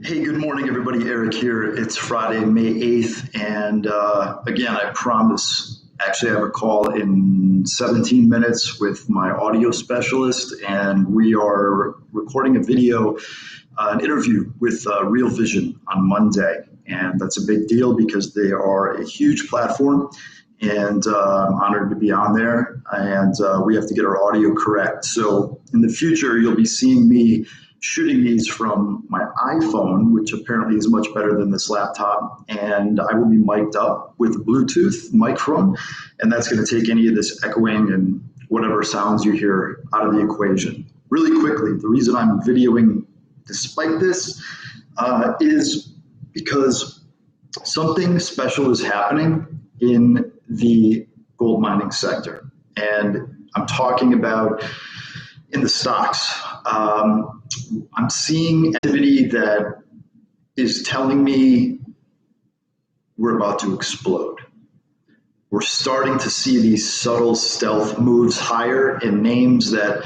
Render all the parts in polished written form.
Hey, good morning, everybody. Eric here. It's Friday, May 8th. And again, I promise, actually, I have a call in 17 minutes with my audio specialist, and we are recording a video, an interview with Real Vision on Monday. And that's a big deal because they are a huge platform, and I'm honored to be on there. And we have to get our audio correct. So in the future, you'll be seeing me shooting these from my iPhone, which apparently is much better than this laptop, and I will be mic'd up with Bluetooth microphone, and that's going to take any of this echoing and whatever sounds you hear out of the equation. Really quickly, the reason I'm videoing despite this is because something special is happening in the gold mining sector, and I'm talking about in the stocks. I'm seeing activity that is telling me we're about to explode. We're starting to see these subtle stealth moves higher in names that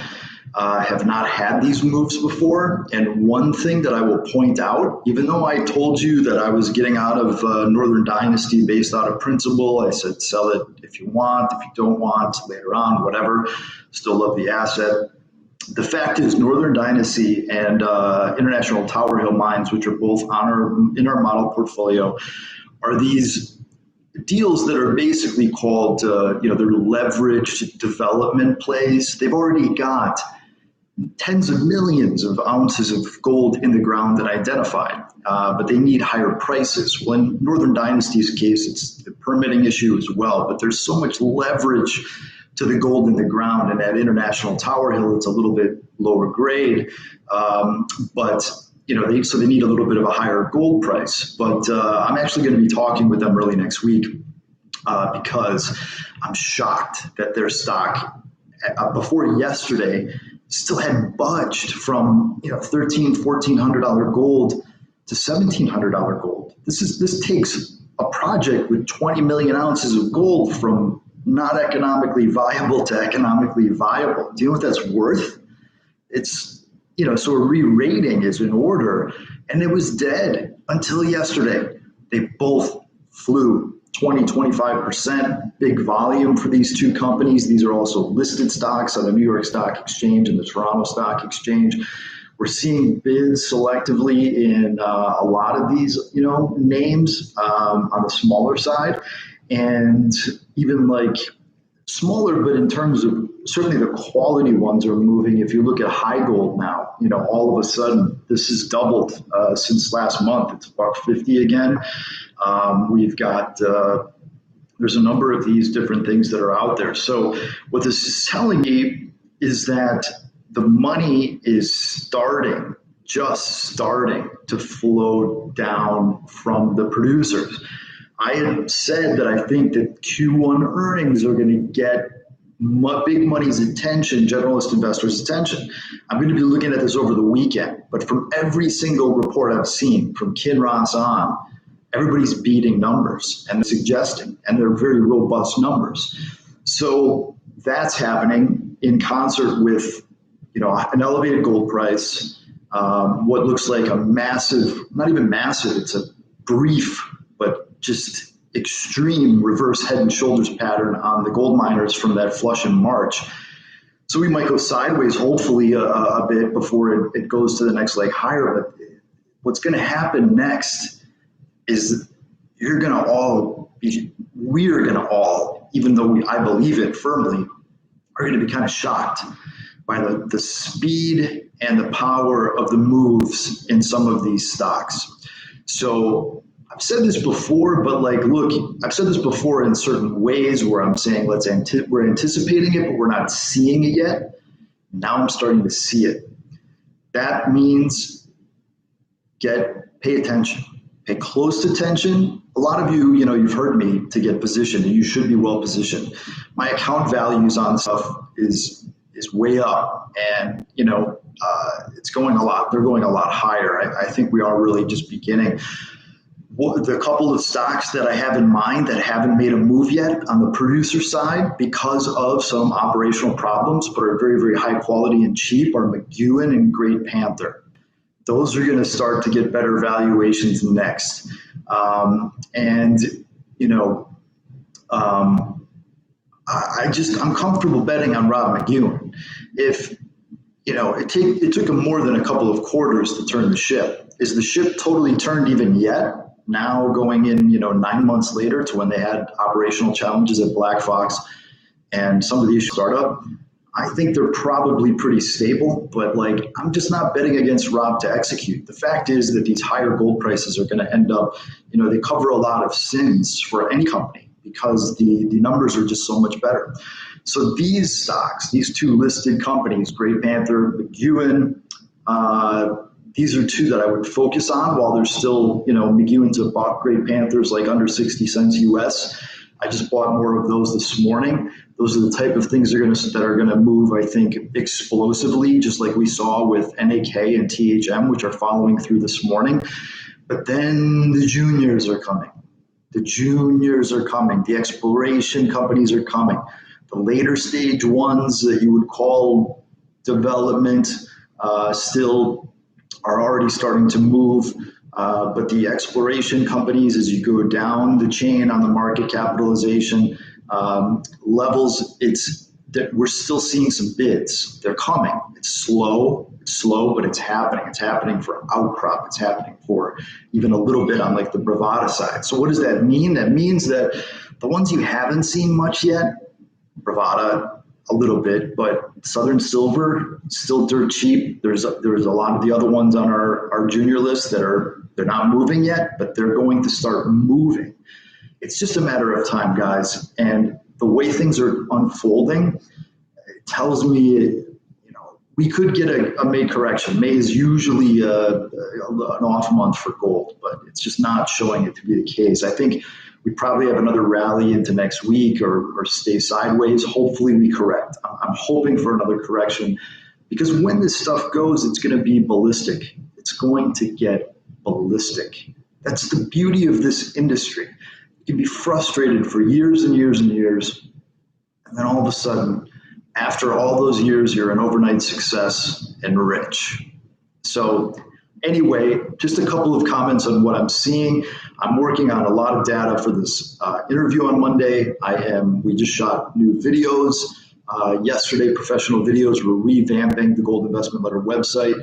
have not had these moves before. And one thing that I will point out, even though I told you that I was getting out of Northern Dynasty based out of principle, I said sell it if you want, if you don't want, later on, whatever, still love the asset. The fact is, Northern Dynasty and International Tower Hill Mines, which are both in our model portfolio, are these deals that are basically called, they're leveraged development plays. They've already got tens of millions of ounces of gold in the ground that identified, but they need higher prices. Well, in Northern Dynasty's case, it's the permitting issue as well, but there's so much leverage to the gold in the ground, and at International Tower Hill, it's a little bit lower grade, but so they need a little bit of a higher gold price. But I'm actually going to be talking with them early next week because I'm shocked that their stock before yesterday still hadn't budged from $1,300, $1,400 gold to $1,700 gold. This takes a project with 20 million ounces of gold from not economically viable to economically viable. Do you know what that's worth? It's, so a re-rating is in order, and it was dead until yesterday. They both flew 20, 25%, big volume for these two companies. These are also listed stocks on the New York Stock Exchange and the Toronto Stock Exchange. We're seeing bids selectively in a lot of these, names on the smaller side. And even like smaller, but in terms of certainly the quality ones are moving. If you look at high gold now, all of a sudden this has doubled since last month. It's $1.50 again. We've got, there's a number of these different things that are out there. So what this is telling me is that the money is just starting to flow down from the producers. I had said that I think that Q1 earnings are going to get big money's attention, generalist investors' attention. I'm going to be looking at this over the weekend, but from every single report I've seen, from Kinross on, everybody's beating numbers and suggesting, and they're very robust numbers. So that's happening in concert with, an elevated gold price, what looks like a massive, not even massive, it's a brief, but just extreme reverse head and shoulders pattern on the gold miners from that flush in March. So we might go sideways, hopefully a bit before it goes to the next leg higher. But what's going to happen next is we're going to all, even though I believe it firmly, are going to be kind of shocked by the speed and the power of the moves in some of these stocks. So I've said this before, but I've said this before in certain ways where I'm saying we're anticipating it, but we're not seeing it yet. Now I'm starting to see it. That means pay attention, pay close attention. A lot of you, you've heard me to get positioned, and you should be well positioned. My account values on stuff is way up, and it's going a lot. They're going a lot higher. I think we are really just beginning. The couple of stocks that I have in mind that haven't made a move yet on the producer side because of some operational problems, but are very, very high quality and cheap, are McEwen and Great Panther. those are going to start to get better valuations next. And, you know, I'm comfortable betting on Rob McEwen. If, you know, it took him more than a couple of quarters to turn the ship. Is the ship totally turned even yet? Now going in, you know, 9 months later to when they had operational challenges at Black Fox and some of the issues startup, I think they're probably pretty stable, but like, I'm just not betting against Rob to execute. The fact is that these higher gold prices are going to end up, you know, they cover a lot of sins for any company because the numbers are just so much better. So these stocks, these two listed companies, Great Panther, McEwen, these are two that I would focus on while there's still, you know, McEwen's have bought Great Panthers like under 60 cents US. I just bought more of those this morning. Those are the type of things that are going to move, I think, explosively, just like we saw with NAK and THM, which are following through this morning. But then the juniors are coming. The juniors are coming. The exploration companies are coming. The later stage ones that you would call development still are already starting to move. But the exploration companies, as you go down the chain on the market capitalization levels, we're still seeing some bids. They're coming. It's slow, but it's happening. It's happening for Outcrop. It's happening for even a little bit on like the Bravada side. So what does that mean? That means that the ones you haven't seen much yet, Bravada a little bit, but Southern Silver still dirt cheap. There's a lot of the other ones on our junior list they're not moving yet, but they're going to start moving. It's just a matter of time, guys. And the way things are unfolding, it tells me, you know, we could get a May correction. May is usually an off month for gold, but it's just not showing it to be the case. I think we probably have another rally into next week or stay sideways. Hopefully we correct. I'm hoping for another correction because when this stuff goes, it's going to be ballistic. It's going to get ballistic. That's the beauty of this industry. You can be frustrated for years and years and years, and then all of a sudden, after all those years, you're an overnight success and rich. So anyway, just a couple of comments on what I'm seeing. I'm working on a lot of data for this interview on Monday. We just shot new videos. Yesterday, professional videos. We're revamping the Gold Investment Letter website.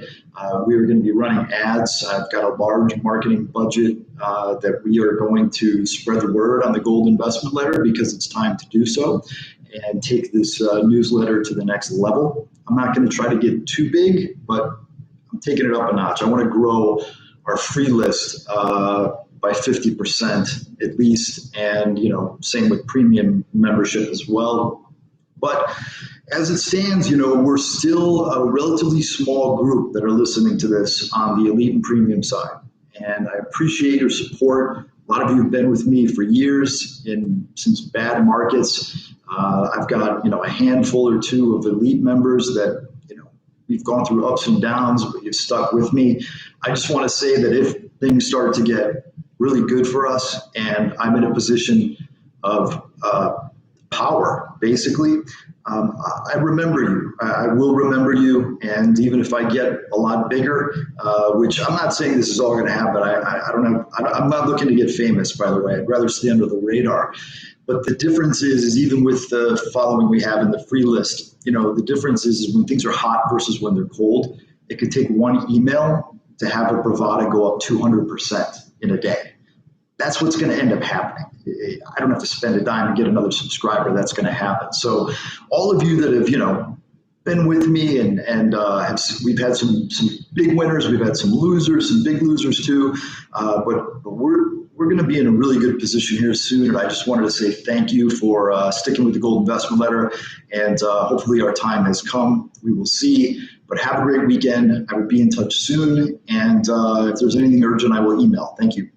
We are going to be running ads. I've got a large marketing budget that we are going to spread the word on the Gold Investment Letter because it's time to do so and take this newsletter to the next level. I'm not going to try to get too big, but I'm taking it up a notch. I want to grow our free list by 50% at least, and you know, same with premium membership as well. But as it stands, you know, we're still a relatively small group that are listening to this on the elite and premium side. And I appreciate your support. A lot of you have been with me for years since bad markets. I've got, you know, a handful or two of elite members that, you know, we've gone through ups and downs, but you've stuck with me. I just want to say that if things start to get really good for us and I'm in a position of power, basically, I remember you. I will remember you, and even if I get a lot bigger, which I'm not saying this is all going to happen. I don't know. I'm not looking to get famous, by the way. I'd rather stay under the radar. But the difference is even with the following we have in the free list, you know, the difference is when things are hot versus when they're cold. It could take one email to have a Bravada go up 200% in a day. That's what's going to end up happening. I don't have to spend a dime and get another subscriber. That's going to happen. So all of you that have, you know, been with me and we've had some big winners, we've had some losers, some big losers too, but we're going to be in a really good position here soon. And I just wanted to say thank you for sticking with the Gold Investment Letter, and hopefully our time has come. We will see. But have a great weekend. I will be in touch soon, and if there's anything urgent, I will email. Thank you.